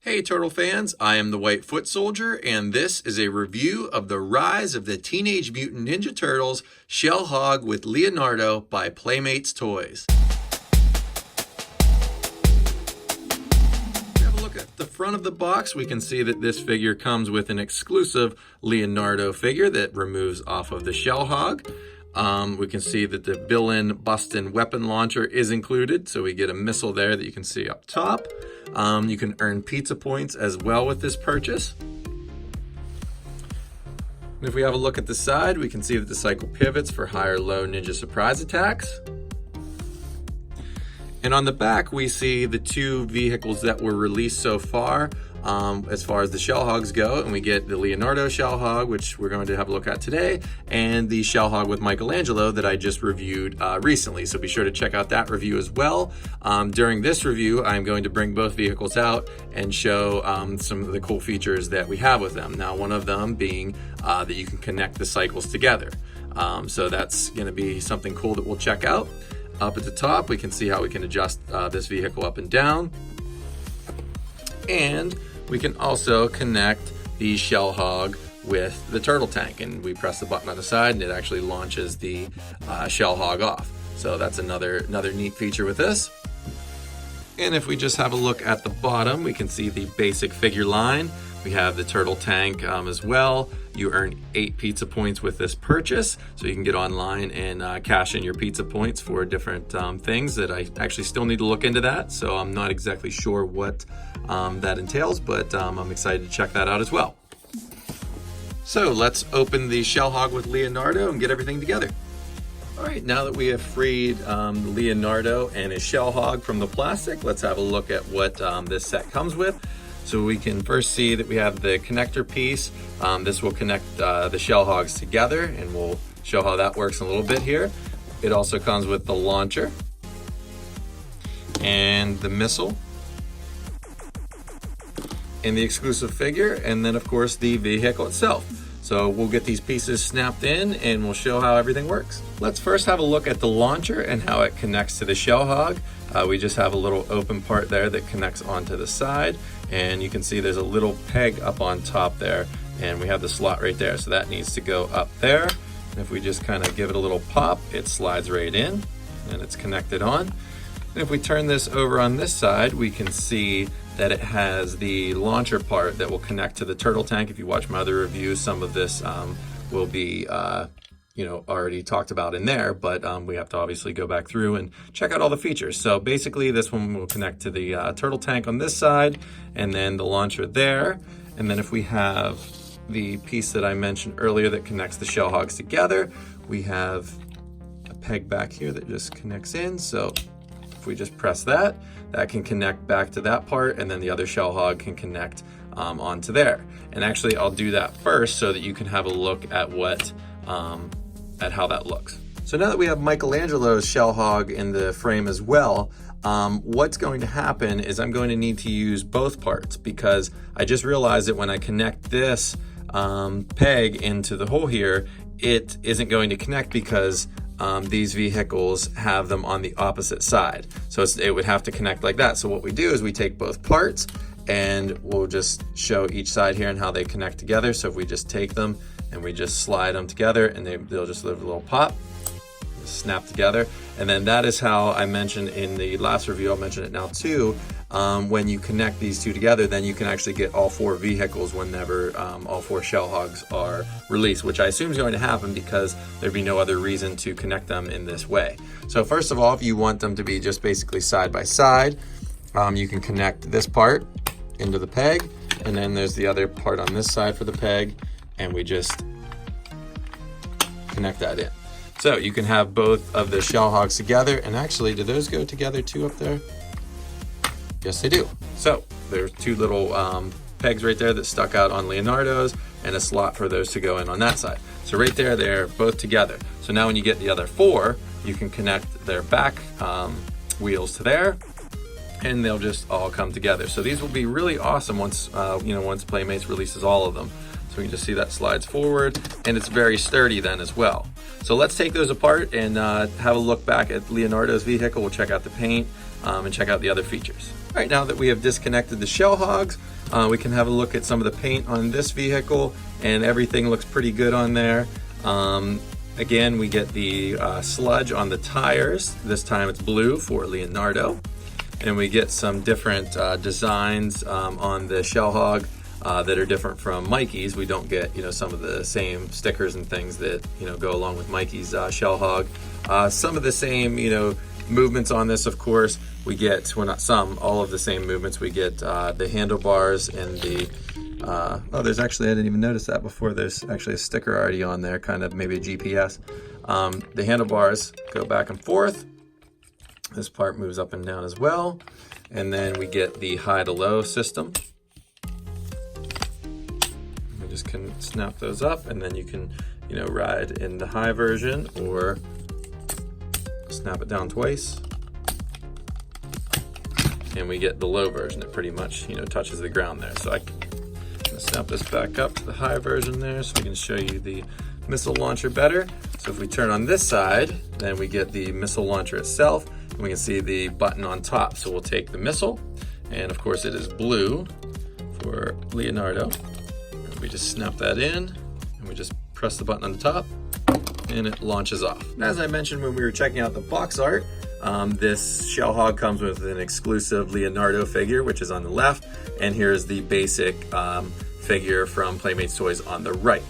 Hey Turtle fans, I am the White Foot Soldier, and this is a review of the Rise of the Teenage Mutant Ninja Turtles Shell Hog with Leonardo by Playmates Toys. Have a look at the front of the box. We can see that this figure comes with an exclusive Leonardo figure that removes off of the Shell Hog. We can see that the villain Bustin' weapon launcher is included, so we get a missile there that you can see up top. You can earn pizza points as well with this purchase. And if we have a look at the side, we can see that the cycle pivots for higher low ninja surprise attacks. And on the back, we see the two vehicles that were released so far as the Shell Hogs go, and we get the Leonardo Shell Hog, which we're going to have a look at today, and the Shell Hog with Michelangelo that I just reviewed recently. So be sure to check out that review as well. During this review, I'm going to bring both vehicles out and show some of the cool features that we have with them. Now, one of them being that you can connect the cycles together. So that's going to be something cool that we'll check out. Up at the top, we can see how we can adjust this vehicle up and down. And we can also connect the Shell Hog with the turtle tank, and we press the button on the side and it actually launches the Shell Hog off. So that's another neat feature with this. And if we just have a look at the bottom, we can see the basic figure line. We have the turtle tank as well. You earn 8 pizza points with this purchase, so you can get online and cash in your pizza points for different things that I actually still need to look into that. So I'm not exactly sure what that entails, but I'm excited to check that out as well. So let's open the Shell Hog with Leonardo and get everything together. All right, now that we have freed Leonardo and his Shell Hog from the plastic, let's have a look at what this set comes with. So we can first see that we have the connector piece. This will connect the Shell Hogs together, and we'll show how that works in a little bit here. It also comes with the launcher and the missile and the exclusive figure, and then of course the vehicle itself. So we'll get these pieces snapped in and we'll show how everything works. Let's first have a look at the launcher and how it connects to the Shell Hog. We just have a little open part there that connects onto the side, and you can see there's a little peg up on top there, and we have the slot right there, so that needs to go up there. And if we just kind of give it a little pop, it slides right in and it's connected on. And if we turn this over on this side, we can see that it has the launcher part that will connect to the turtle tank. If you watch my other reviews, some of this will be already talked about in there, but we have to obviously go back through and check out all the features. So basically this one will connect to the turtle tank on this side, and then the launcher there. And then if we have the piece that I mentioned earlier that connects the Shell Hogs together, we have a peg back here that just connects in. So if we just press that, that can connect back to that part, and then the other Shell Hog can connect onto there. And actually I'll do that first so that you can have a look at at how that looks. So now that we have Michelangelo's Shell Hog in the frame as well, what's going to happen is I'm going to need to use both parts, because I just realized that when I connect this peg into the hole here, it isn't going to connect because these vehicles have them on the opposite side. So it would have to connect like that. So what we do is we take both parts and we'll just show each side here and how they connect together. So if we just take them and we just slide them together, and they'll just leave a little pop, snap together. And then that is how I mentioned in the last review, I'll mention it now too, when you connect these two together, then you can actually get all 4 vehicles whenever all 4 Shell Hogs are released, which I assume is going to happen because there'd be no other reason to connect them in this way. So first of all, if you want them to be just basically side by side, you can connect this part into the peg, and then there's the other part on this side for the peg, and we just connect that in. So you can have both of the Shell Hogs together, and actually, do those go together too up there? Yes, they do. So there's 2 little pegs right there that stuck out on Leonardo's, and a slot for those to go in on that side. So right there, they're both together. So now when you get the other 4, you can connect their back wheels to there, and they'll just all come together. So these will be really awesome once once Playmates releases all of them. So you can just see that slides forward, and it's very sturdy then as well. So let's take those apart and have a look back at Leonardo's vehicle. We'll check out the paint and check out the other features. right, now that we have disconnected the shell hogs, we can have a look at some of the paint on this vehicle, and everything looks pretty good on there. Again, we get the sludge on the tires. This time it's blue for Leonardo. And we get some different designs on the shell hog that are different from Mikey's. We don't get, some of the same stickers and things that, go along with Mikey's shell hog. Some of the same, movements on this, of course. We get, well, not some, all of the same movements. We get the handlebars and the, oh, there's actually, I didn't even notice that before. There's actually a sticker already on there, kind of maybe a GPS. The handlebars go back and forth. This part moves up and down as well. And then we get the high to low system. We just can snap those up, and then you can, ride in the high version or snap it down twice. And we get the low version that pretty much, touches the ground there. So I can snap this back up to the high version there so we can show you the missile launcher better. So if we turn on this side, then we get the missile launcher itself. And we can see the button on top. So we'll take the missile, and of course it is blue for Leonardo. And we just snap that in, and we just press the button on the top, and it launches off. As I mentioned when we were checking out the box art, this shell hog comes with an exclusive Leonardo figure, which is on the left, and here's the basic figure from Playmates Toys on the right.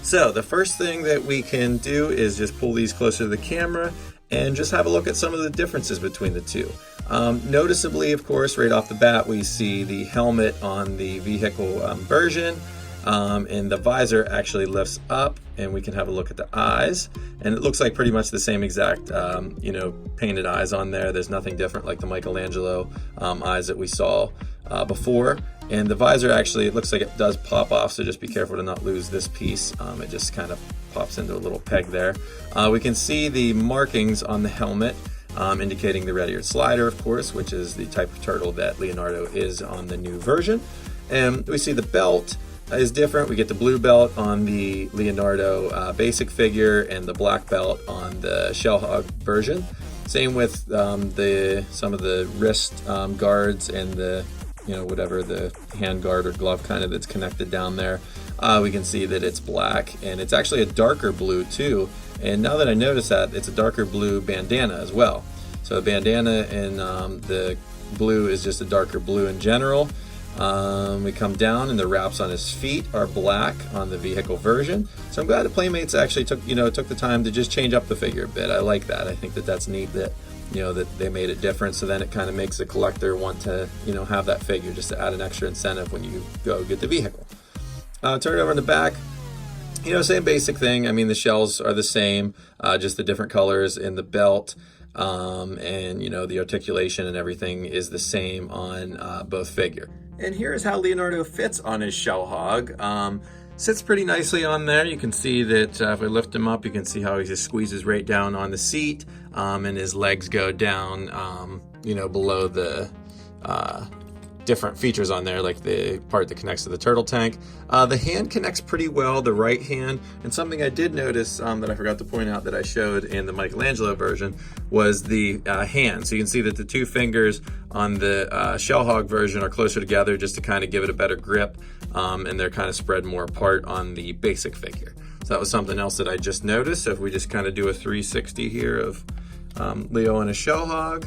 So the first thing that we can do is just pull these closer to the camera and just have a look at some of the differences between the two. Noticeably, of course, right off the bat, we see the helmet on the vehicle version, and the visor actually lifts up, and we can have a look at the eyes, and it looks like pretty much the same exact, painted eyes on there. There's nothing different like the Michelangelo eyes that we saw before. And the visor actually, it looks like it does pop off, so just be careful to not lose this piece. It just kind of pops into a little peg there. We can see the markings on the helmet, indicating the red-eared slider, of course, which is the type of turtle that Leonardo is on the new version. And we see the belt is different. We get the blue belt on the Leonardo basic figure and the black belt on the Shell Hog version. Same with some of the wrist guards and the whatever the hand guard or glove kind of that's connected down there. We can see that it's black, and it's actually a darker blue too. And now that I notice that, it's a darker blue bandana as well. So the bandana and the blue is just a darker blue in general. We come down, and the wraps on his feet are black on the vehicle version. So I'm glad the Playmates actually took the time to just change up the figure a bit. I like that. I think that that's neat that that they made it different, so then it kind of makes the collector want to have that figure, just to add an extra incentive when you go get the vehicle. Turn it over in the back, same basic thing. I mean, the shells are the same, just the different colors in the belt, and the articulation and everything is the same on both figure. And here's how Leonardo fits on his shell hog. Sits pretty nicely on there. You can see that if I lift him up, you can see how he just squeezes right down on the seat, and his legs go down, below the different features on there, like the part that connects to the turtle tank. The hand connects pretty well, the right hand. And something I did notice that I forgot to point out that I showed in the Michelangelo version was the hand. So you can see that the two fingers on the Shell Hog version are closer together just to kind of give it a better grip, and they're kind of spread more apart on the basic figure. So that was something else that I just noticed. So if we just kind of do a 360 here of Leo and a Shell Hog,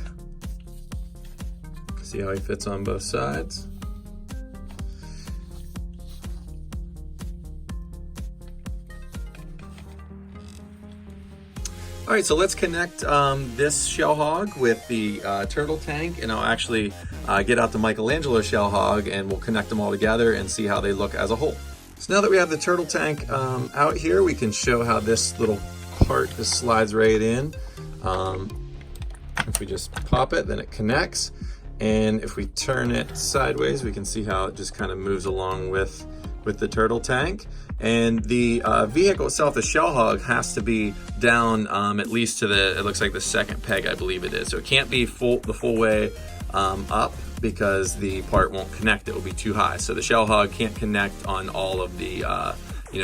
see how he fits on both sides. All right, so let's connect this Shell Hog with the turtle tank, and I'll actually get out the Michelangelo Shell Hog, and we'll connect them all together and see how they look as a whole. So now that we have the turtle tank out here, we can show how this little part just slides right in. If we just pop it, then it connects. And if we turn it sideways, we can see how it just kind of moves along with the turtle tank. And the vehicle itself, the Shell Hog, has to be down at least to it looks like the second peg, I believe it is. So it can't be the full way up, because the part won't connect. It will be too high. So the Shell Hog can't connect on all of the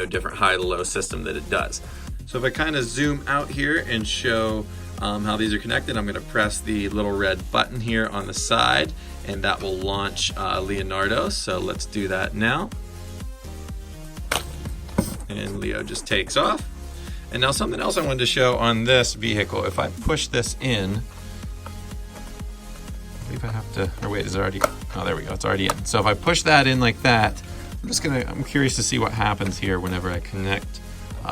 different high to low system that it does. So if I kind of zoom out here and show how these are connected. I'm going to press the little red button here on the side, and that will launch Leonardo. So let's do that now. And Leo just takes off. And now something else I wanted to show on this vehicle. If I push this in, I believe I have to, or wait, is it already, oh, there we go, it's already in. So if I push that in like that, I'm curious to see what happens here whenever I connect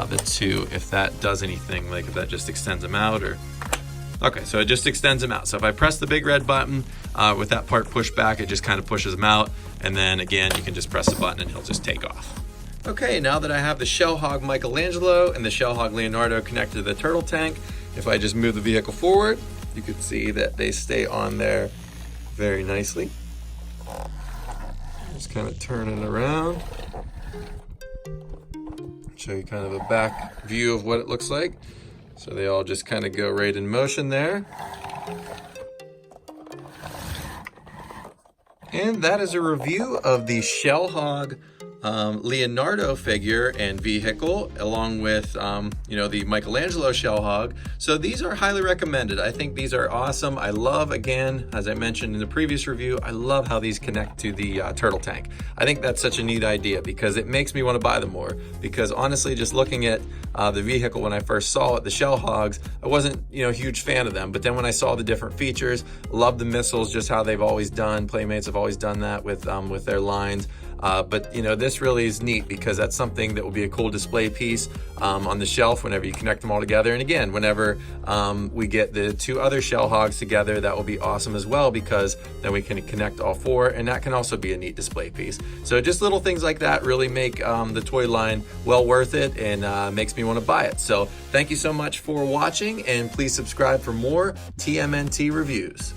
the two, if that does anything, like if that just extends them out or, okay, so it just extends them out. So if I press the big red button, with that part pushed back, it just kind of pushes them out. And then again, you can just press the button and he'll just take off. Okay, now that I have the Shell Hog Michelangelo and the Shell Hog Leonardo connected to the turtle tank, if I just move the vehicle forward, you can see that they stay on there very nicely. Just kind of turn it around. Show you kind of a back view of what it looks like. So they all just kind of go right in motion there. And that is a review of the Shell Hog Leonardo figure and vehicle, along with the Michelangelo Shell Hog. So these are highly recommended. I think these are awesome. I love, again, as I mentioned in the previous review, I love how these connect to the turtle tank. I think that's such a neat idea because it makes me want to buy them more. Because honestly, just looking at the vehicle when I first saw it, the Shell Hogs, I wasn't a huge fan of them. But then when I saw the different features, love the missiles, just how they've always done. Playmates have always done that with their lines. But this really is neat because that's something that will be a cool display piece on the shelf whenever you connect them all together. And again, whenever we get the two other Shell Hogs together, that will be awesome as well because then we can connect all four, and that can also be a neat display piece. So just little things like that really make the toy line well worth it and makes me want to buy it. So thank you so much for watching, and please subscribe for more TMNT reviews.